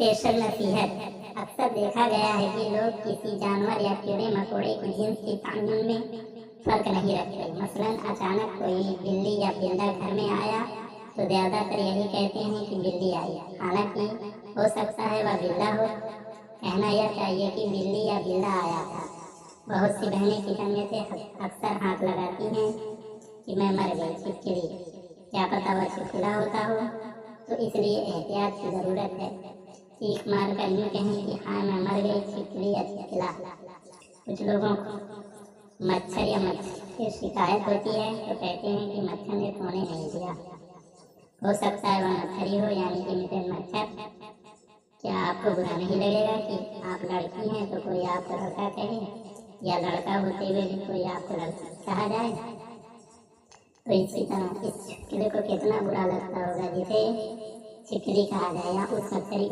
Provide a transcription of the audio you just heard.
Special नसीहत। अक्सर देखा गया है कि लोग किसी जानवर या कीड़े मकोड़े की जीन्स के कानून में फर्क नहीं रखते। मसलन अचानक कोई बिल्ली या बिल्ला घर में आया तो ज्यादातर यही कहते हैं कि बिल्ली आई, हालांकि हो सकता है वह बिल्ला हो। कहना यह चाहिए कि बिल्ली या बिल्ला आया था। बहुत सी बहनें किचन में से अक्सर हाथ लगाती हैं कि मैं मर गई, छिपकली, क्या पता वह छिपकला होता हो। तो इसलिए एहतियात की जरूरत है। चीख मार कर यूं कहें कि हाँ मैं मर गई, छिपकली या छिपकला। कुछ लोगों को मच्छर या मच्छर की शिकायत होती है तो कहते हैं कि मच्छर ने सोने नहीं दिया। हो सकता है वह मच्छर ही हो, यानी कि मिसेज मच्छर। क्या आपको बुरा नहीं लगेगा कि आप लड़की हैं तो कोई आपको लड़का कहे, या लड़का होते हुए भी कोई आपको लड़की कहा जाए? तो इसी तरह इस छिपकली को कितना बुरा लगता होगा जिसे छिपकली कहा जाए, या उस मच्छरी को